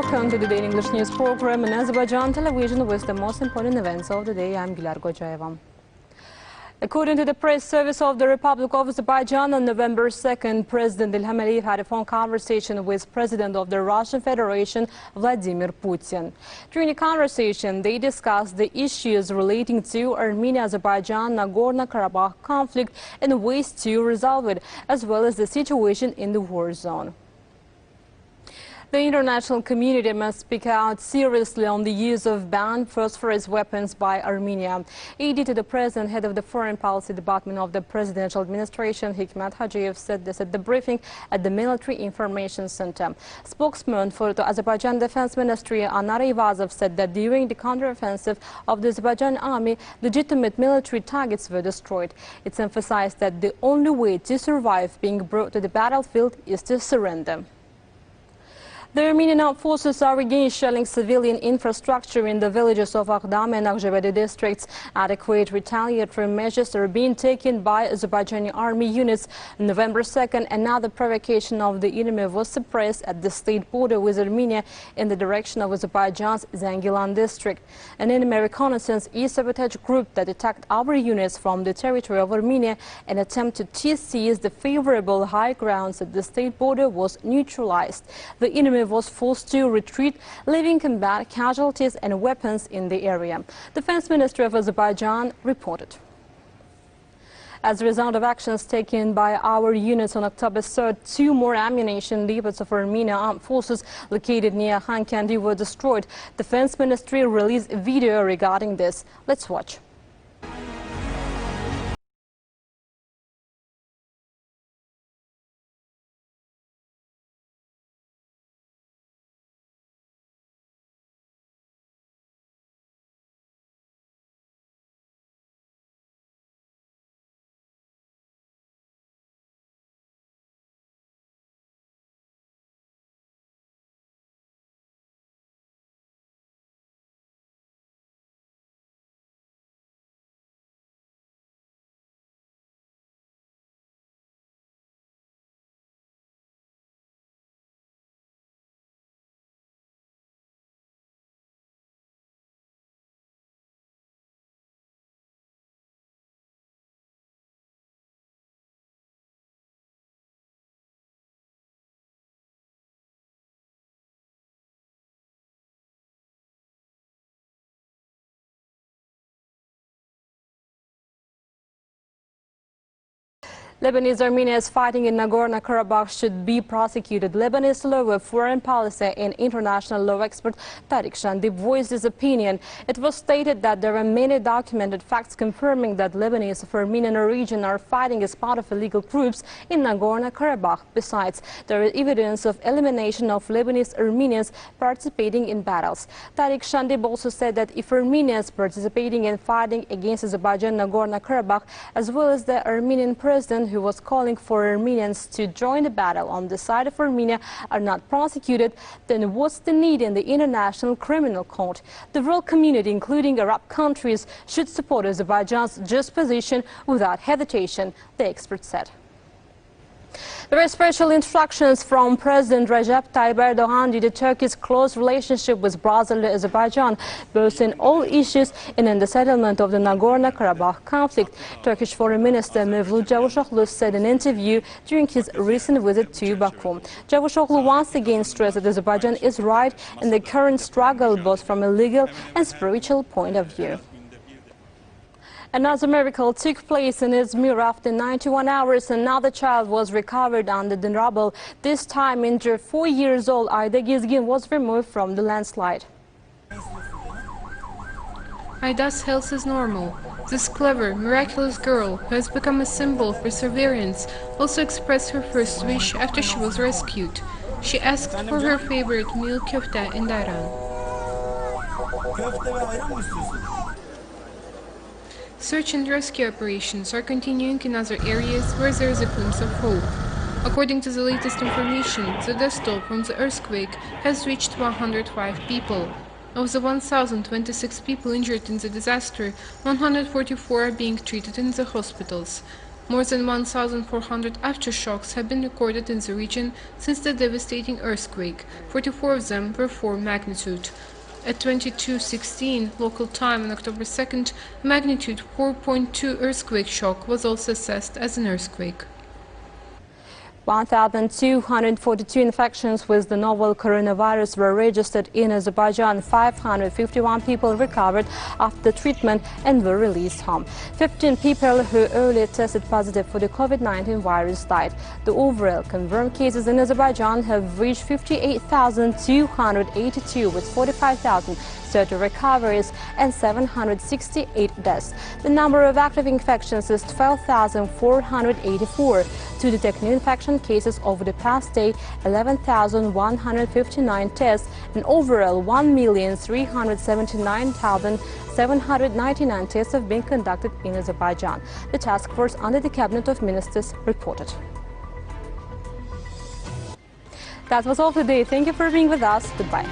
Welcome to today's English news program in Azərbaycan Television with the most important events of the day. I'm Qabarıq. According to the press service of the Republic of Azerbaijan, on November 2nd, President İlham had a phone conversation with President of the Russian Federation, Vladimir Putin. During the conversation, they discussed the issues relating to Armenia-Azerbaijan Nagorno-Karabakh conflict and ways to resolve it, as well as the situation in the war zone. The international community must speak out seriously on the use of banned phosphorus weapons by Armenia. Aide to the President, head of the Foreign Policy Department of the Presidential Administration, Hikmet Hacıyev, said this at the briefing at the Military Information Center. Spokesman for the Azerbaijan Defense Ministry, Anar Eyvazov, said that during the counteroffensive of the Azerbaijan army, legitimate military targets were destroyed. It's emphasized that the only way to survive being brought to the battlefield is to surrender. The Armenian armed forces are again shelling civilian infrastructure in the villages of Aghdam and Aghjabadi districts. Adequate retaliatory measures are being taken by Azerbaijani army units. On November 2nd, another provocation of the enemy was suppressed at the state border with Armenia in the direction of Azerbaijan's Zangilan district. An enemy reconnaissance e-sabotage group that attacked our units from the territory of Armenia and attempted to seize the favorable high grounds at the state border was neutralized. The enemy was forced to retreat, leaving combat casualties and weapons in the area. Defense Ministry of Azerbaijan reported. As a result of actions taken by our units on October 3rd, 2 more ammunition depots of Armenian armed forces located near Khan Kandi were destroyed. Defense Ministry released a video regarding this. Let's watch. Lebanese-Armenians fighting in Nagorno-Karabakh should be prosecuted. Lebanese law, foreign policy and international law expert Tariq Shandi voiced his opinion. It was stated that there are many documented facts confirming that Lebanese of Armenian origin are fighting as part of illegal groups in Nagorno-Karabakh. Besides, there is evidence of elimination of Lebanese Armenians participating in battles. Tariq Shandi also said that if Armenians participating in fighting against Azerbaijan Nagorno-Karabakh, as well as the Armenian president who was calling for Armenians to join the battle on the side of Armenia, are not prosecuted, then what's the need in the International Criminal Court? The world community, including Arab countries, should support Azerbaijan's just position without hesitation, the expert said. There are special instructions from President Recep Tayyip Erdogan due to Turkey's close relationship with Brazil and Azerbaijan, both in all issues and in the settlement of the Nagorno-Karabakh conflict. Turkish Foreign Minister Mevlut Cavusoglu said in an interview during his recent visit to Baku. Cavusoglu once again stressed that Azerbaijan is right in the current struggle, both from a legal and spiritual point of view. Another miracle took place in Izmir. After 91 hours, another child was recovered under the rubble. This time, injured 4 years old Ayda Gizgin was removed from the landslide. Ayda's health is normal. This clever, miraculous girl, who has become a symbol of perseverance, also expressed her first wish after she was rescued. She asked for her favorite meal, köfte and ayran. Search and rescue operations are continuing in other areas where there is a glimpse of hope. According to the latest information, the death toll from the earthquake has reached 105 people. Of the 1,026 people injured in the disaster, 144 are being treated in the hospitals. More than 1,400 aftershocks have been recorded in the region since the devastating earthquake. 44 of them were 4 magnitude. At 22:16 local time on October 2nd, a magnitude 4.2 earthquake shock was also assessed as an earthquake. 1,242 infections with the novel coronavirus were registered in Azerbaijan. 551 people recovered after treatment and were released home. 15 people who earlier tested positive for the COVID-19 virus died. The overall confirmed cases in Azerbaijan have reached 58,282 with 45,030 recoveries and 768 deaths. The number of active infections is 12,484. To detect new infection cases over the past day, 11,159 tests and overall 1,379,799 tests have been conducted in Azerbaijan. The task force under the Cabinet of Ministers reported. That was all today. Thank you for being with us. Goodbye.